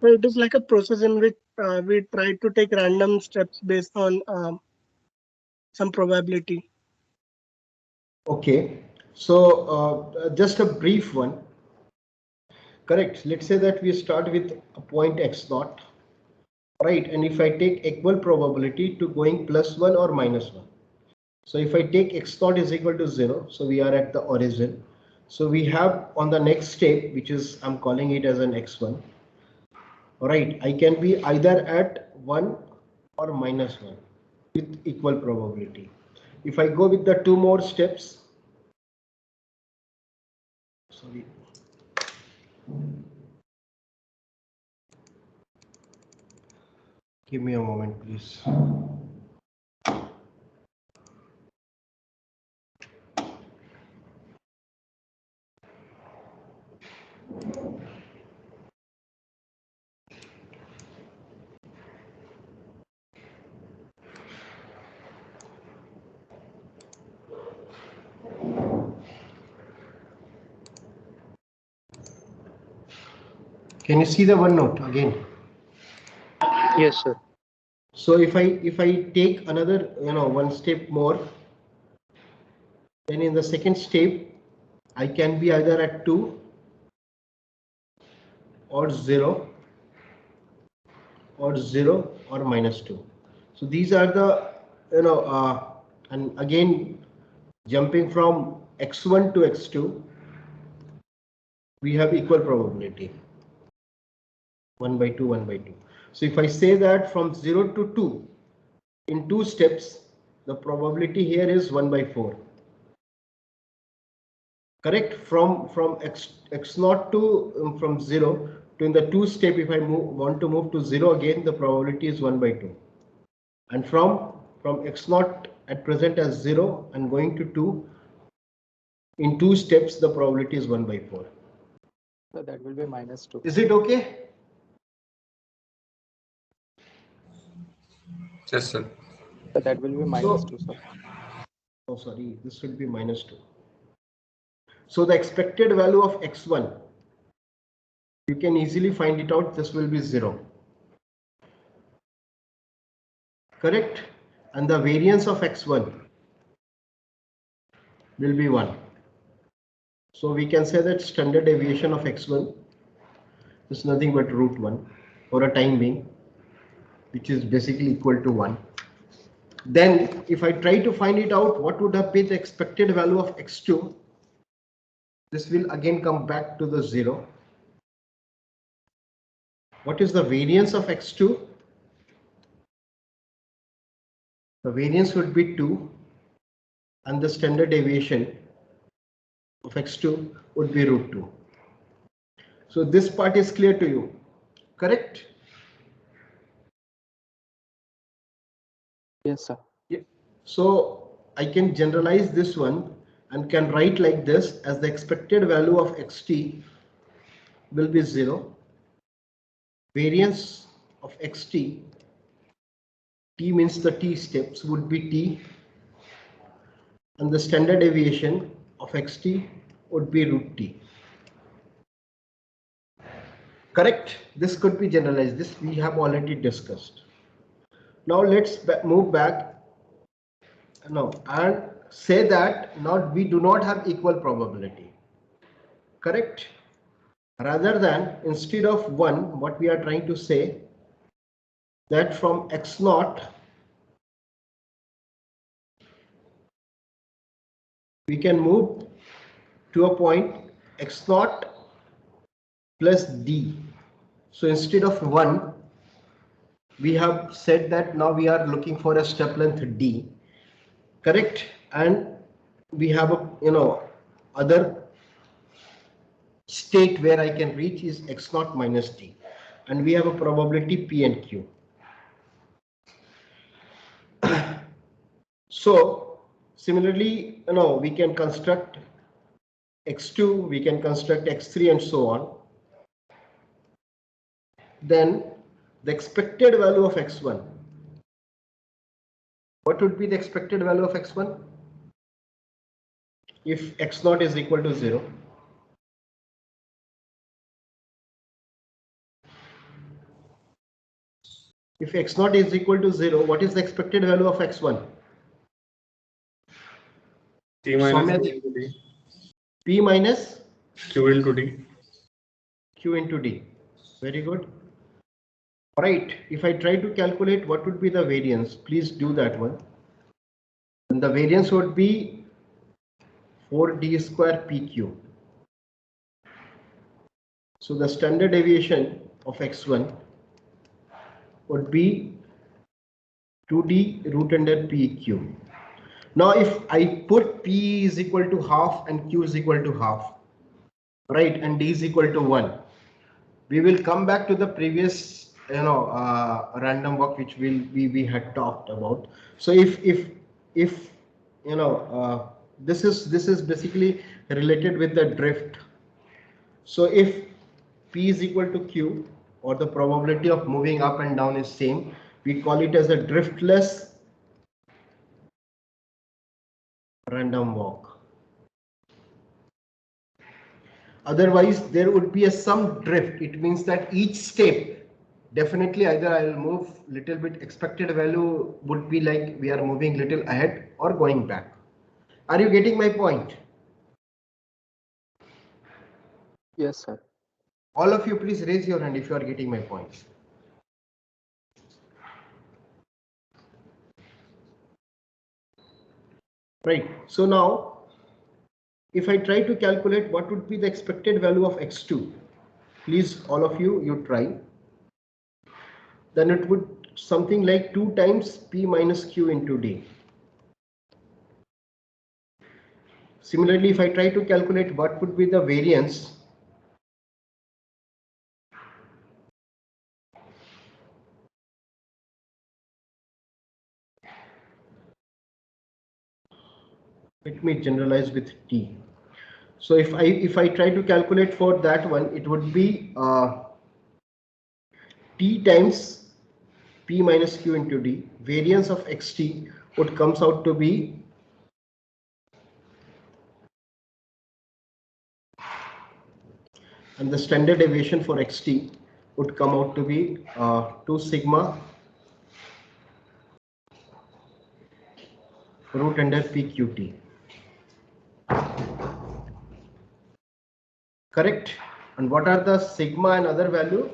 So it is like a process in which we try to take random steps based on some probability. Okay, so just a brief one. Correct. Let's say that we start with a point x naught, right? And if I take equal probability to going +1 or -1. So if I take x naught is equal to 0, so we are at the origin. So we have on the next step, which is I'm calling it as an x1. Right, I can be either at 1 or -1 with equal probability. If I go with the two more steps, sorry, give me a moment, please. Can you see the OneNote again? Yes, sir. So if I take another one step more, then in the second step I can be either at 2 or 0 or 0 or -2. So these are the and again jumping from x1 to x2, we have equal probability 1 by 2 1 by 2. So if I say that from 0 to 2 in two steps, the probability here is 1 by 4. Correct. From x naught to from 0 to in the two step, if I want to move to 0 again, the probability is 1 by 2. And from x naught at present as 0 and going to 2 in two steps, the probability is 1 by 4. So that will be -2. Is it okay? Yes, sir. So that will be -2, sir. Oh, sorry, this should be -2. So the expected value of x1, you can easily find it out. This will be 0. Correct? And the variance of x1 will be 1. So we can say that standard deviation of x1 is nothing but √1 for a time being, which is basically equal to 1. Then if I try to find it out, what would have been the expected value of x2? This will again come back to the 0. What is the variance of x2? The variance would be 2, and the standard deviation of x2 would be √2. So this part is clear to you, correct? Yes, sir. Yeah. So I can generalize this one and can write like this as the expected value of xt will be 0. Variance of xt, t means the t steps, would be t, and the standard deviation of xt would be √t. Correct? This could be generalized. This we have already discussed. Now let's move back now and say that now we do not have equal probability. Correct? Rather than instead of 1, what we are trying to say that from x naught we can move to a point x naught plus d. So instead of 1, we have said that now we are looking for a step length d. Correct? And we have a other state where I can reach is x naught minus d, and we have a probability p and q. So similarly, we can construct x2, we can construct x3 and so on. Then the expected value of x1, what would be the expected value of x1 if x naught is equal to 0? If x0 is equal to 0, what is the expected value of x1? T minus Soumya, Q into D. P minus Q into D. Q into D. Very good. Right. If I try to calculate what would be the variance, please do that one. And the variance would be 4d square PQ. So the standard deviation of x1 would be 2d root under PQ. Now if I put P is equal to half and Q is equal to half, right, and D is equal to 1, we will come back to the previous random walk which we had talked about. So if this is basically related with the drift. So if P is equal to Q, or the probability of moving up and down is same, we call it as a driftless random walk. Otherwise there would be some drift. It means that each step definitely either I will move little bit, expected value would be like we are moving little ahead or going back. Are you getting my point? Yes, sir. All of you please raise your hand if you are getting my points. Right. So now if I try to calculate what would be the expected value of x2, please all of you try. Then it would something like 2 times P minus Q into D. Similarly, if I try to calculate what would be the variance, let me generalize with T. So if I try to calculate for that one, it would be T times P minus Q into D. Variance of xt would comes out to be and the standard deviation for xt would come out to be 2 sigma root under PQT. Correct? And what are the sigma and other value?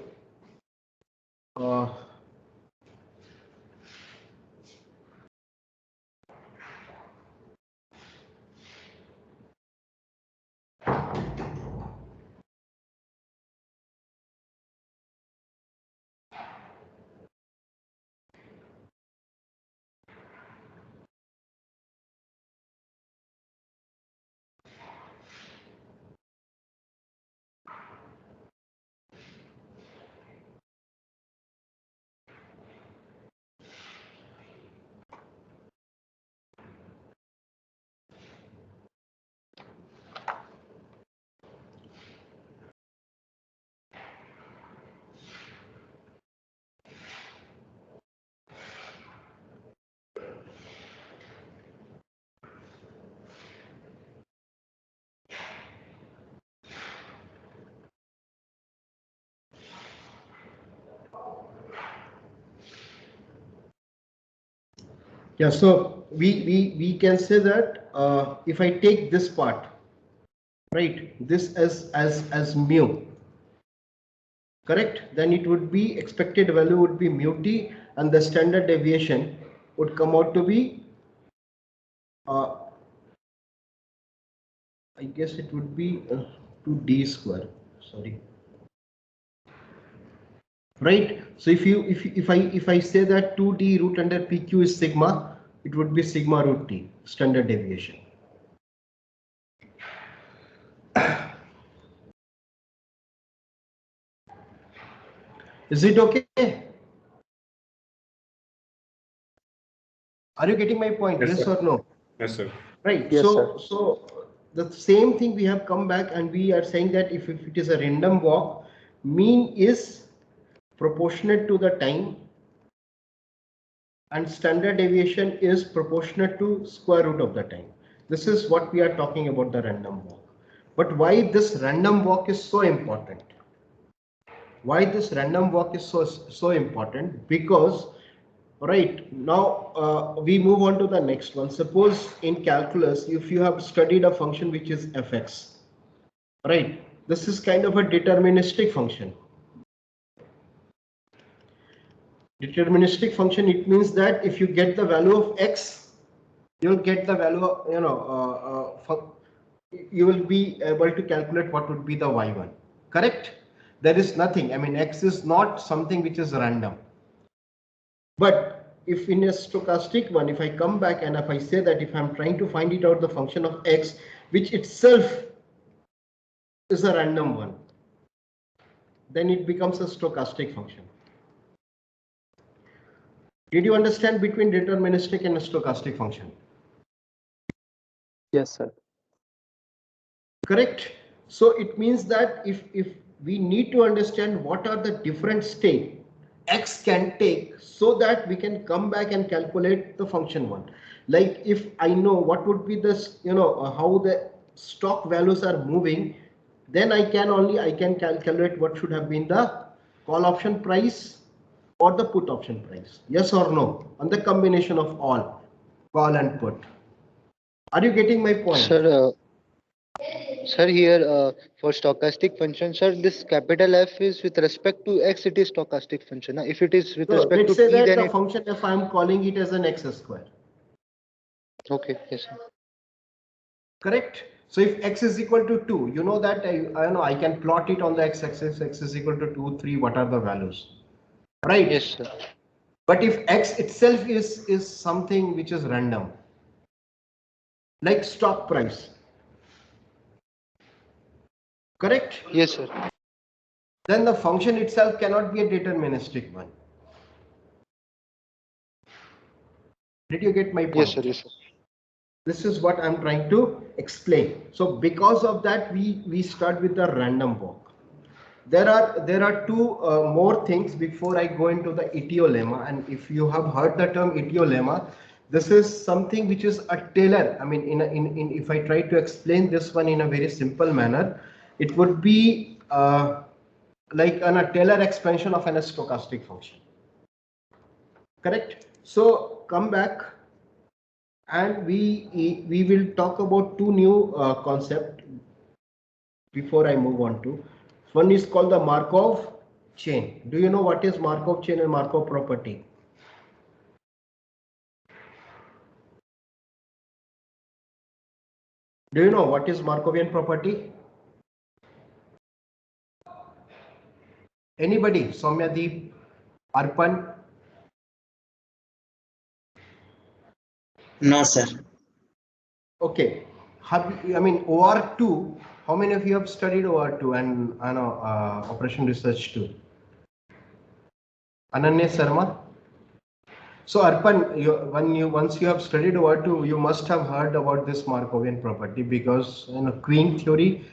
Yeah, so we can say that if I take this part, right, this as mu, correct, then it would be expected value would be mu t, and the standard deviation would come out to be I guess it would be 2d square, sorry, right? So if I say that 2d root under PQ is sigma, it would be sigma root t, standard deviation. Is it okay? Are you getting my point? Yes, Yes sir. or no? Yes, sir. Right. Yes, So the same thing we have come back and we are saying that if it is a random walk, mean is proportionate to the time and standard deviation is proportionate to square root of the time. This is what we are talking about, the random walk. But why this random walk is so important? Why this random walk is so important? Because right now we move on to the next one. Suppose in calculus, if you have studied a function which is fx, right? This is kind of a deterministic function. Deterministic function, it means that if you get the value of x, you'll get the value of, you will be able to calculate what would be the y1. Correct? There is nothing. I mean, x is not something which is random. But if in a stochastic one, if I come back and if I say that if I'm trying to find it out the function of x, which itself is a random one, then it becomes a stochastic function. Did you understand between deterministic and a stochastic function? Yes, sir. Correct. So it means that if we need to understand what are the different state x can take, so that we can come back and calculate the function one. Like if I know what would be this, how the stock values are moving, then I can calculate what should have been the call option price or the put option price. Yes or no? On the combination of all call and put. Are you getting my point? Sir, here for stochastic function, sir, this capital F is with respect to x, it is stochastic function. If it is with So respect let's to say t, that then the it. function f I am calling it as an x square. Okay, yes, sir. Correct. So if x is equal to 2, you know that I know I can plot it on the x-axis. X is equal to 2, 3. What are the values? Right. Yes, sir. But if x itself is something which is random, like stock price. Correct. Yes, sir. Then the function itself cannot be a deterministic one. Did you get my point? Yes, sir. Yes, sir. This is what I'm trying to explain. So because of that, we start with the random walk. There are two more things before I go into the etiolema. And if you have heard the term etiolema, this is something which is a Taylor. I mean, if I try to explain this one in a very simple manner, it would be like a Taylor expansion of an stochastic function. Correct? So come back. And we will talk about two new concepts before I move on to. One is called the Markov chain. Do you know what is Markov chain and Markov property? Do you know what is Markovian property? Anybody? Soumyadeep, Arpan? No, sir. Okay. I mean OR2. How many of you have studied OR2 and Operation Research 2? Ananya Sharma. So Arpan, once you have studied OR2, you must have heard about this Markovian property, because queen theory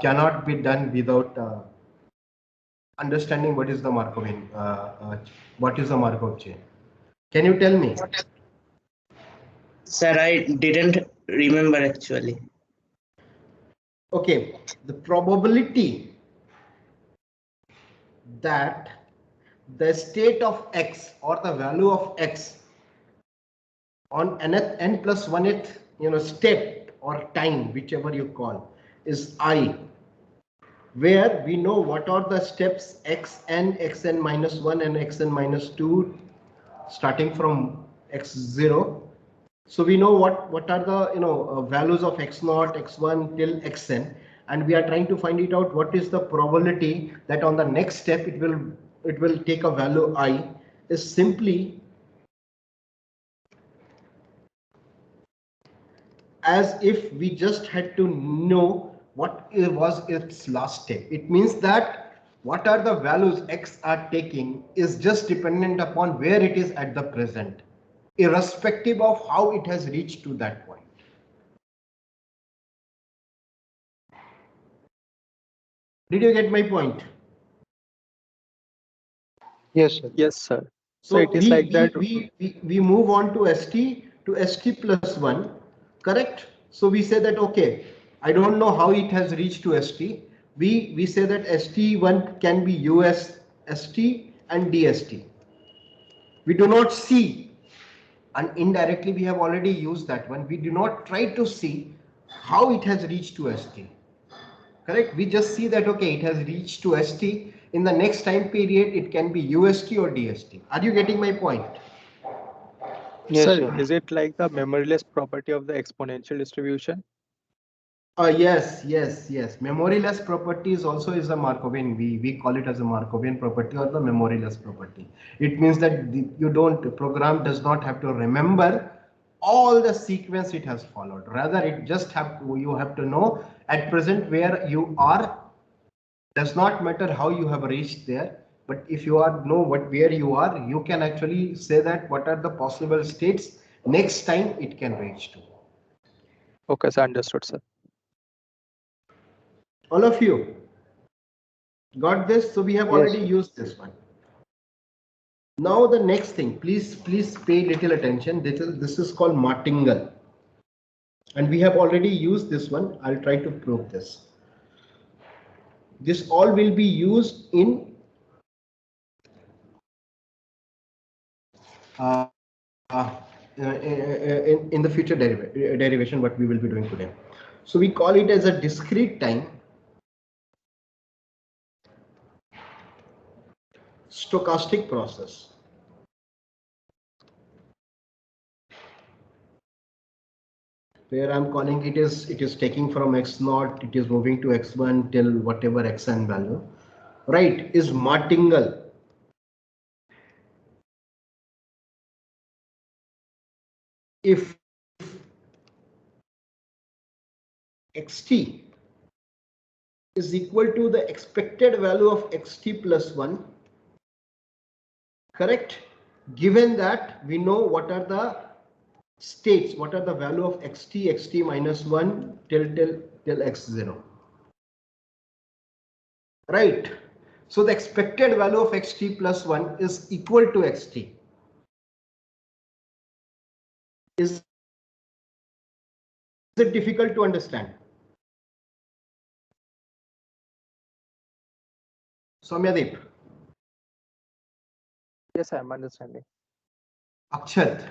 cannot be done without understanding what is the Markovian, what is the Markov chain. Can you tell me? Sir, I didn't remember actually. Okay, the probability that the state of x or the value of x on n plus 1th step or time, whichever you call, is I, where we know what are the steps xn, xn minus 1 and xn minus 2 starting from x0. So we know what are the values of x0, x1 till xn, and we are trying to find it out what is the probability that on the next step it will take a value I, is simply as if we just had to know what was its last step. It means that what are the values x are taking is just dependent upon where it is at the present, irrespective of how it has reached to that point. Did you get my point? Yes, sir. Yes, sir. So it is like that. we move on to st plus 1, correct? So we say that, okay, I don't know how it has reached to st, we say that ST1 can be USST and DST. We do not see, and indirectly we have already used that one. We do not try to see how it has reached to ST. Correct? We just see that, okay, it has reached to ST. In the next time period, it can be UST or DST. Are you getting my point? Yes, Sir, sir. is it like the memoryless property of the exponential distribution? Yes. Memoryless properties also is a Markovian. We call it as a Markovian property or the memoryless property. It means that program does not have to remember all the sequence it has followed. Rather, you have to know at present where you are. Does not matter how you have reached there, but if you know where you are, you can actually say that what are the possible states next time it can reach to. Okay, sir, understood, sir. All of you got this? So we have Yes, already sir. used this one. Now the next thing, please pay little attention. This is called martingale, and we have already used this one. I'll try to prove this. This all will be used in in the future derivation what we will be doing today. So we call it as a discrete time stochastic process. Where I'm calling it is taking from x0, it is moving to x1 till whatever xn value, right, is martingale. If xt is equal to the expected value of xt plus 1, correct, given that we know what are the states, what are the value of xt minus 1 till x0, right? So the expected value of xt plus 1 is equal to xt. Is it difficult to understand? Soumyadeep, Yes, I am understanding. Akshat,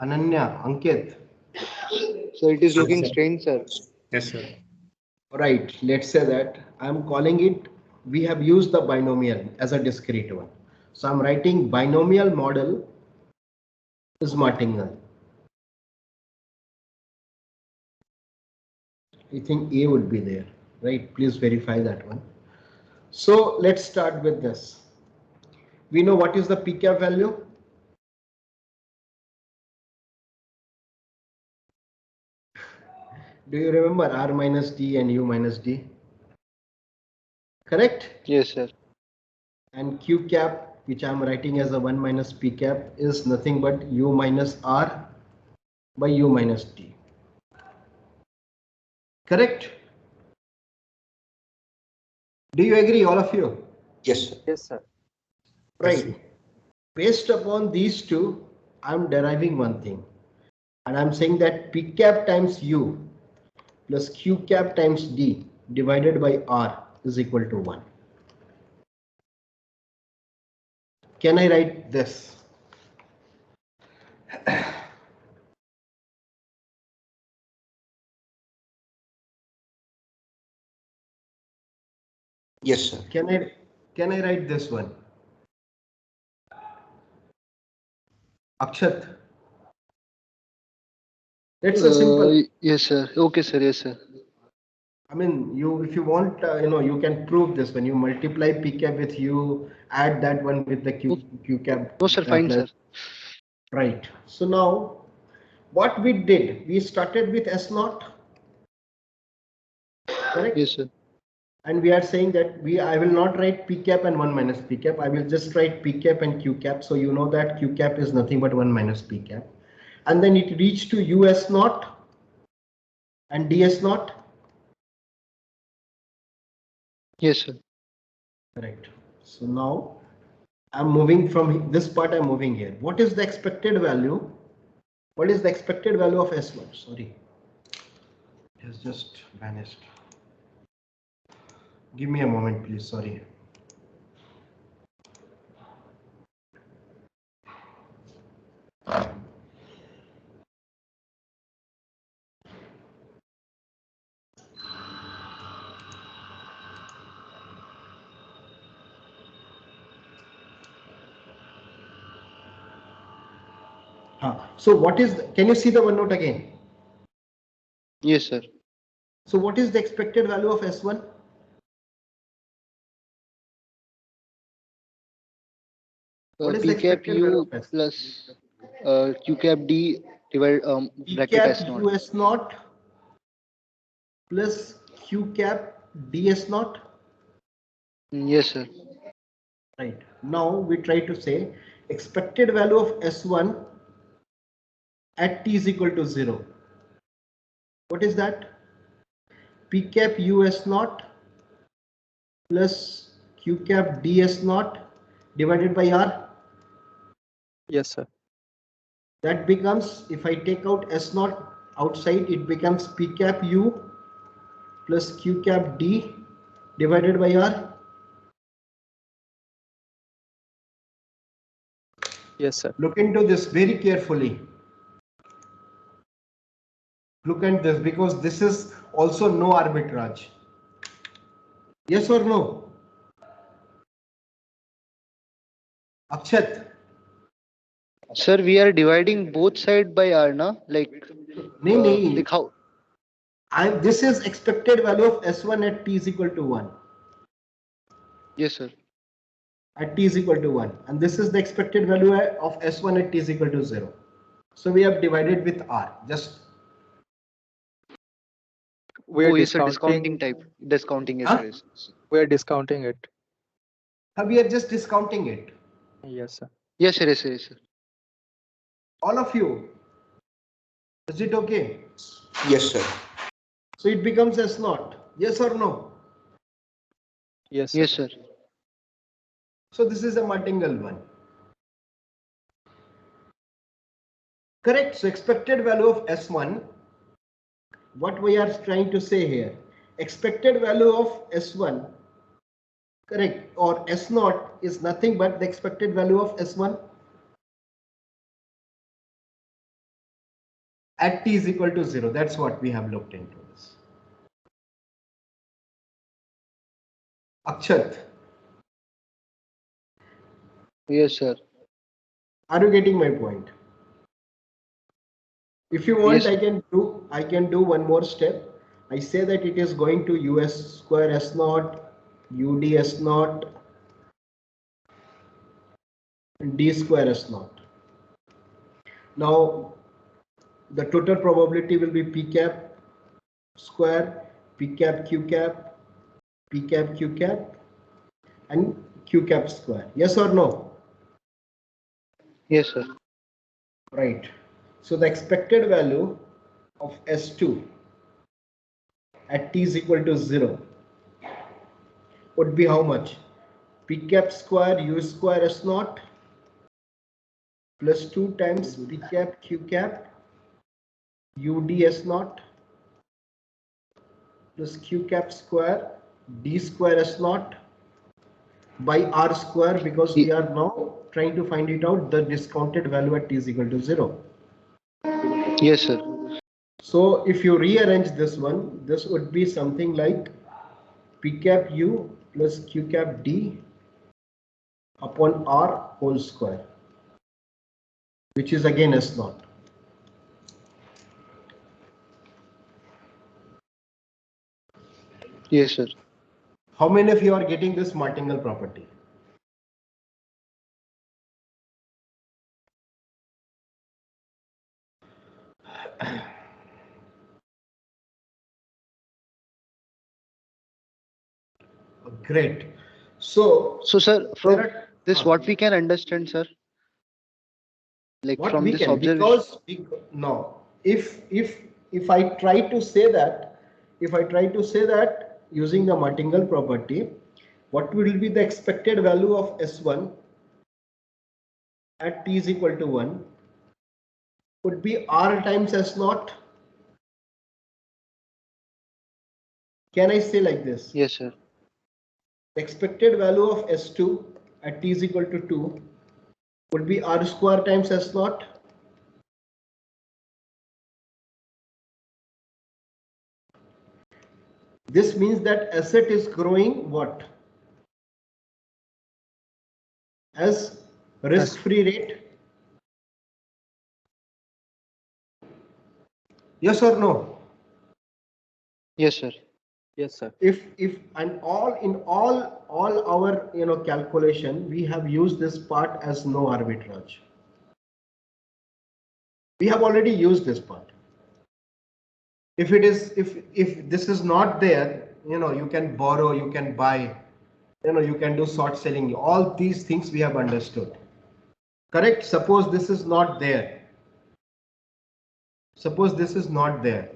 Ananya, Ankit. So it is Yes, looking sir. strange, sir. Yes, sir. Right, let's say that I'm calling it, we have used the binomial as a discrete one. So I'm writing binomial model is martingale. I think A would be there, right? Please verify that one. So let's start with this. We know what is the pcap value. Do you remember R minus D and U minus D? Correct? Yes, sir. And Q cap, which I'm writing as a 1 minus P cap, is nothing but U minus R by U minus D. Correct? Do you agree, all of you? Yes, sir. Yes, sir. Right. Yes, Based upon these two, I'm deriving one thing. And I'm saying that P cap times U plus Q cap times D divided by R is equal to 1. Can I write this? Yes, sir. Can I write this one? Akshat. It's a simple. Yes, sir. Okay, sir. Yes, sir. I mean, if you want, you can prove this when you multiply P cap with U, add that one with the Q cap. No, sir. Fine, Plus, sir. right. So now, what we did, we started with S0, correct? Yes, sir. And we are saying that I will not write P cap and 1 minus P cap. I will just write P cap and Q cap. So you know that Q cap is nothing but 1 minus P cap. And then it reached to US0 and DS0. Yes, sir. Correct. So now I'm moving from this part, I'm moving here. What is the expected value? What is the expected value of S1? Sorry. It has just vanished. Give me a moment, please. Sorry. So what is, can you see the one note again? Yes, sir. So what is the expected value of S1? What is the P cap expected value U of S? plus Q cap D divide P bracket cap S naught. U S naught plus Q cap D S naught. Yes, sir. Right. Now we try to say expected value of S1 at t is equal to 0. What is that? P cap U S naught plus Q cap D S naught divided by R. Yes, sir. That becomes, if I take out S naught outside, it becomes P cap U plus Q cap D divided by R. Yes, sir. Look into this very carefully. Look at this, because this is also no arbitrage. Yes or no? Akshat? Sir, we are dividing both side by R, na? Like Nahi. how? This is expected value of S1 at t is equal to 1. Yes, sir. At t is equal to 1. And this is the expected value of S1 at t is equal to 0. So we have divided with R. Just. We are Oh, yes, sir. Discounting discounting. type. Discounting, yes, Huh? sir. Yes. We are discounting it. We are just discounting it. Yes, sir. Yes, sir. Yes, sir. Yes, sir. All of you. Is it okay? Yes, sir. So it becomes S naught. Yes or no? Yes, sir. Yes, sir. So this is a martingale one. Correct. So expected value of S1, what we are trying to say here, expected value of S1, correct, or S0 is nothing but the expected value of S1 at t is equal to 0. That's what we have looked into this. Akshat, Yes, sir. are you getting my point? If you want, Yes, sir. I can do one more step. I say that it is going to US square S0, UD S0, and D square S0. Now the total probability will be P cap square, P cap Q cap, P cap Q cap, and Q cap square. Yes or no? Yes, sir. Right. So the expected value of S2 at t is equal to 0 would be how much? P cap square U square S naught plus 2 times P cap Q cap UD S naught plus Q cap square D square S naught by R square, because we are now trying to find it out the discounted value at t is equal to 0. Yes, sir. So if you rearrange this one, this would be something like P cap U plus Q cap D upon R whole square, which is again S naught. Yes, sir. How many of you are getting this martingale property? Great. So sir, from there are this, what we can understand, sir, like what from we this can, observation. no, if I try to say that, using the martingale property, what will be the expected value of S1 at t is equal to 1 would be R times S naught. Can I say like this? Yes, sir. The expected value of S2 at t is equal to 2 would be R square times S naught. This means that asset is growing what? As risk-free rate? Yes or no? Yes, sir. Yes, sir. If and all in all our calculation, we have used this part as no arbitrage. We have already used this part. If it is, if this is not there, you can borrow, you can buy, you can do short selling. All these things we have understood. Correct? Suppose this is not there. Suppose this is not there.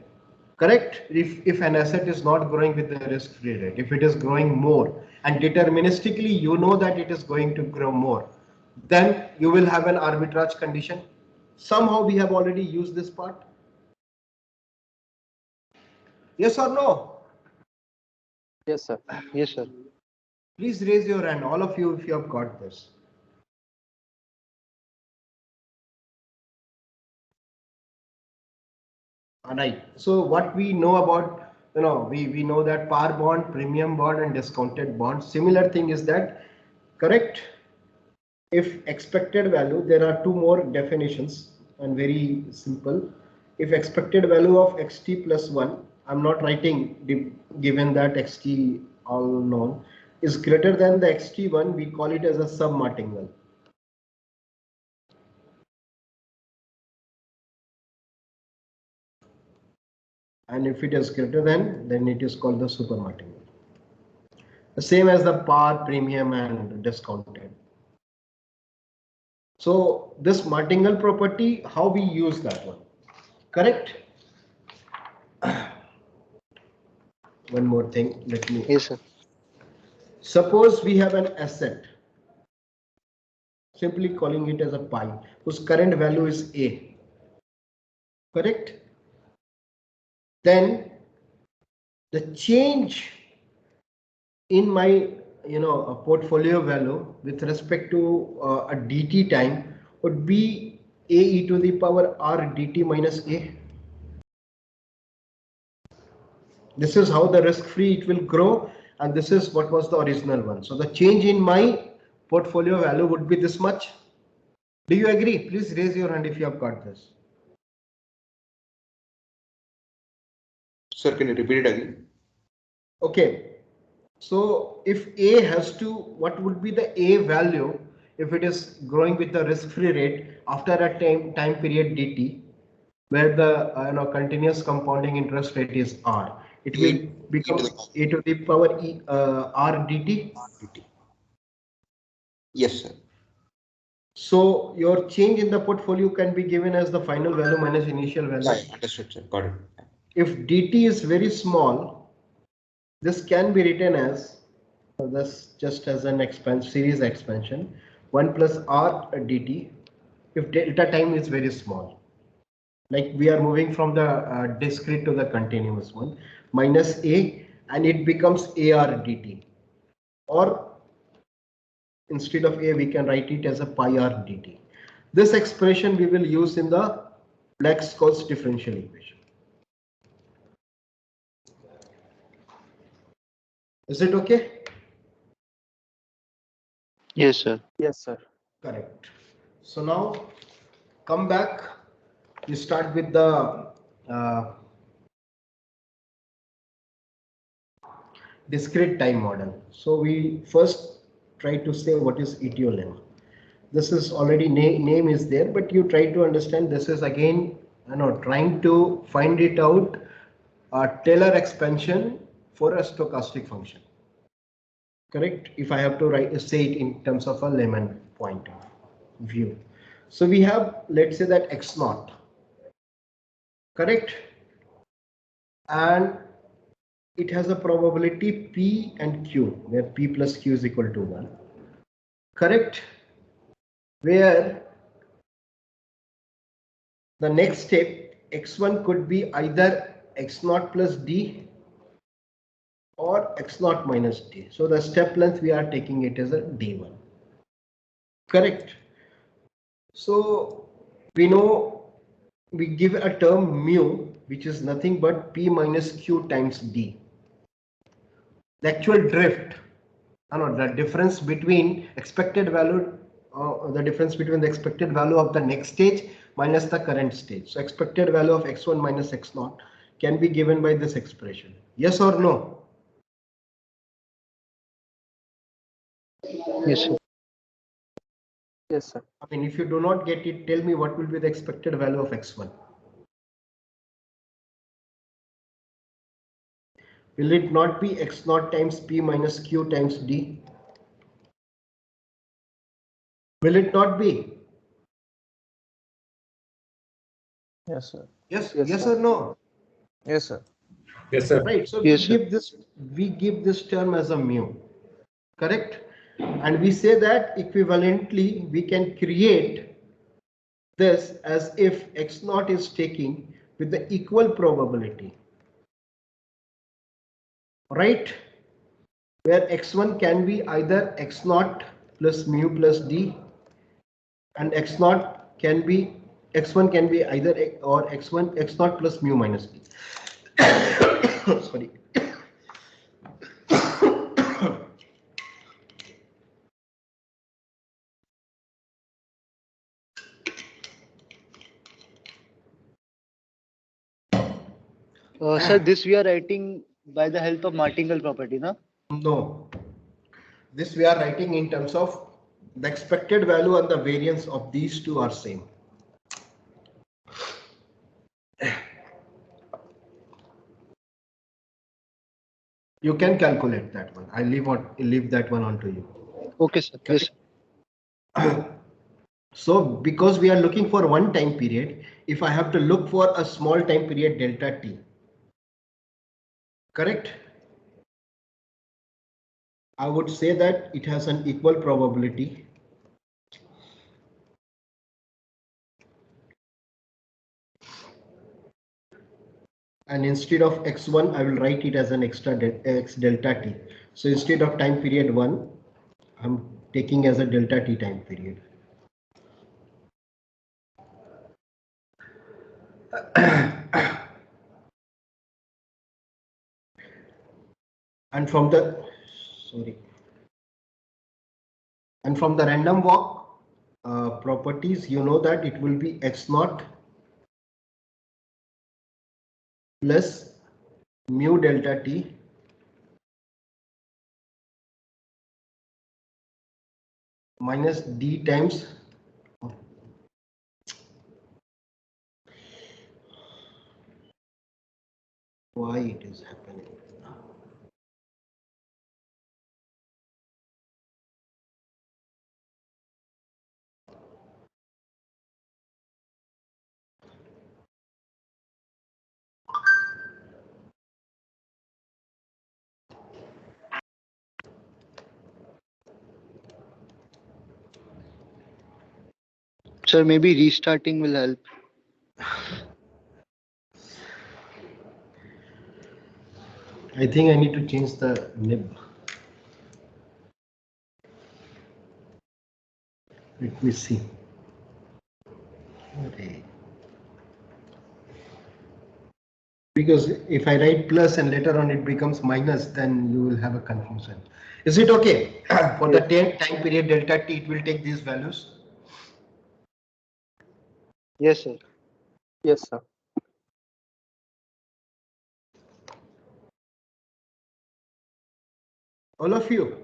Correct? If an asset is not growing with the risk-free rate, if it is growing more and deterministically you know that it is going to grow more, then you will have an arbitrage condition. Somehow we have already used this part. Yes or no? Yes, sir. Yes, sir. Please raise your hand, all of you, if you have got this. All right. So what we know about, we know that par bond, premium bond, and discounted bond. Similar thing is that, correct? If expected value, there are two more definitions and very simple. If expected value of xt plus 1, I'm not writing given that xt all known, is greater than the xt1, we call it as a submartingale. And if it is greater than, then it is called the supermartingale. The same as the par, premium, and discounted. So this martingale property, how we use that one? Correct? One more thing, let me. Yes, sir. Suppose we have an asset, simply calling it as a pi, whose current value is A. Correct? Then the change in my a portfolio value with respect to a dt time would be a e to the power r dt minus a. This is how the risk-free it will grow, and this is what was the original one. So the change in my portfolio value would be this much. Do you agree? Please raise your hand if you have got this. Sir, can you repeat it again? Okay. So if A has to, what would be the A value if it is growing with the risk-free rate after a time period dt, where the continuous compounding interest rate is r? It will become a to the power e r dt. Yes, sir. So your change in the portfolio can be given as the final value minus initial value. Yeah, understood, sir. Got it. If dt is very small, this can be written as this just as an series expansion 1 plus r dt if delta time is very small, like we are moving from the discrete to the continuous one, minus a, and it becomes ar dt, or instead of a we can write it as a pi r dt. This expression we will use in the Black-Scholes differential equation. Is it okay? Yes, sir. Yes, sir. Correct. So now come back. We start with the discrete time model. So we first try to say what is ETO lemma. This is already name is there, but you try to understand this is again trying to find it out Taylor expansion for a stochastic function. Correct? If I have to say it in terms of a lemon point of view. So we have, let's say that x naught. Correct? And it has a probability p and q, where p plus q is equal to 1. Correct? Where the next step x1 could be either x naught plus d or x0 minus d. So the step length we are taking it as a d1. Correct. So we know we give a term mu, which is nothing but p minus q times d. The actual drift, the difference between expected value, the difference between the expected value of the next stage minus the current stage. So expected value of x1 minus x0 can be given by this expression. Yes or no? Yes, sir. Yes, sir. I mean, if you do not get it, tell me what will be the expected value of x1. Will it not be x0 times p minus q times d? Will it not be? Yes, sir. Yes, Yes, yes sir. or no? Yes, sir. Yes, sir. Right. So Yes, sir. we give this term as a mu. Correct? And we say that equivalently we can create this as if x0 is taking with the equal probability. Right? Where x1 can be either x0 plus mu plus d, and x0 can be x1 can be either or x0 plus mu minus d. Sorry. Sir, this we are writing by the help of Martingale property, na? No. This we are writing in terms of the expected value and the variance of these two are same. You can calculate that one. I leave that one on to you. Okay, sir. Yes, sir. So because we are looking for one time period, if I have to look for a small time period delta t, correct? I would say that it has an equal probability and instead of x1 I will write it as an extra x delta t. So instead of time period 1, I'm taking as a delta t time period. And from the random walk properties, you know that it will be x0 plus mu delta t minus d times why it is happening. Sir, maybe restarting will help. I think I need to change the nib. Let me see. Okay. Because if I write plus and later on it becomes minus, then you will have a confusion. Is it okay? For the time period delta t, it will take these values. Yes, sir. Yes, sir. All of you?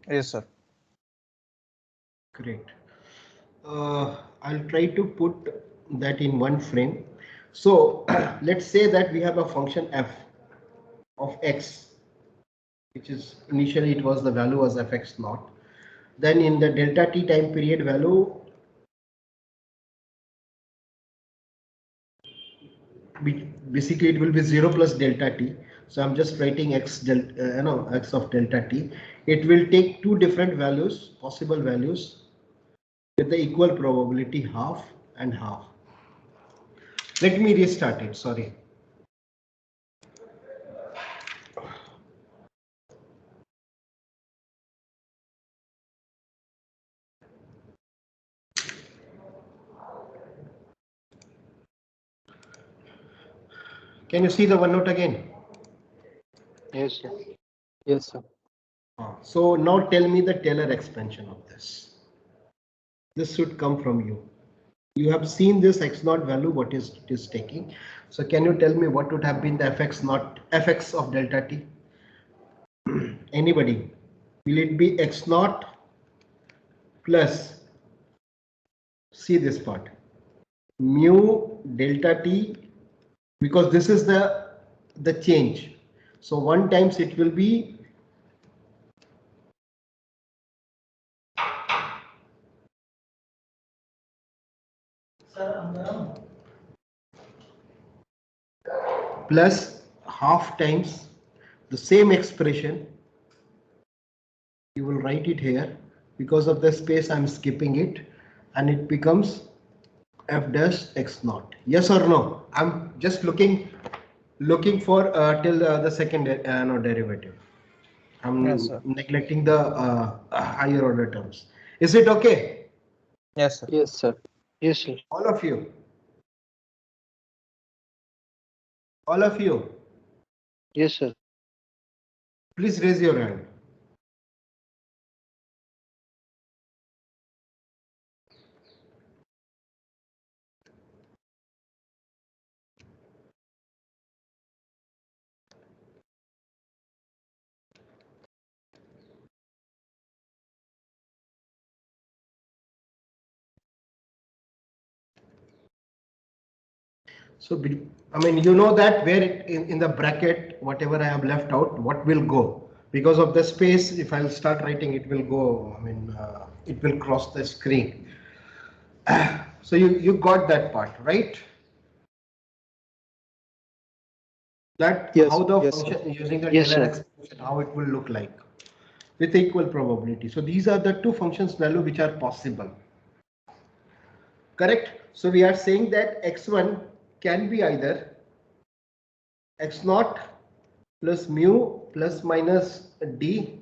Yes, sir. Great. I'll try to put that in one frame. So let's say that we have a function f of x, which is initially it was the value was fx naught. Then in the delta t time period value, basically it will be 0 plus delta t. So I'm just writing x x of delta t. It will take two different values, possible values, with the equal probability half and half. Let me restart it. Sorry. Can you see the OneNote again? Yes, sir. Yes, sir. So now tell me the Taylor expansion of this. This should come from you. You have seen this x naught value, what is it is taking. So can you tell me what would have been the fx of delta t? Anybody? Will it be x naught plus, see this part, mu delta t, because this is the change. So 1 times it will be plus half times the same expression. You will write it here. Because of the space, I'm skipping it, and it becomes f dash x naught. Yes or no? I'm just looking for till the second no, derivative. I'm Yes, sir. neglecting the higher order terms. Is it okay? Yes, sir. Yes, sir. Yes, sir. All of you? All of you? Yes, sir. Please raise your hand. So, I mean, you know that where it, in the bracket, whatever I have left out, what will go? Because of the space, if I'll start writing, it will go, I mean, it will cross the screen. So you got that part, right? That Yes, how the yes, sir. function using the Yes, Taylor sir. expansion, how it will look like with equal probability. So these are the two functions value which are possible. Correct? So we are saying that x1 can be either x naught plus mu plus minus d.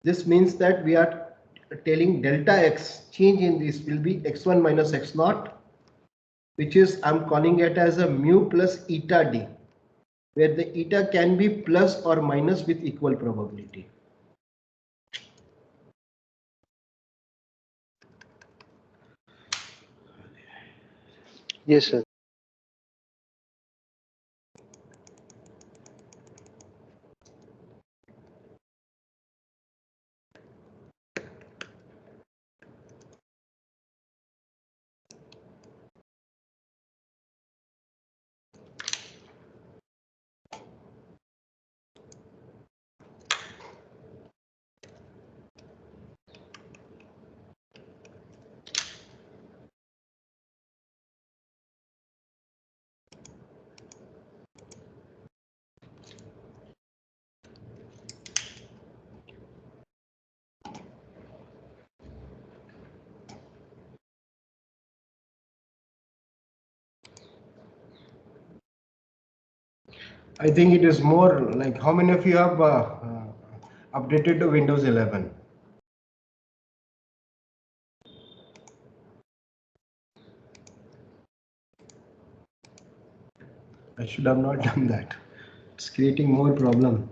This means that we are telling delta x change in this will be x1 minus x naught, which is I'm calling it as a mu plus eta d, where the eta can be plus or minus with equal probability. Yes, sir. I think it is more like how many of you have updated to Windows 11? I should have not done that. It's creating more problem.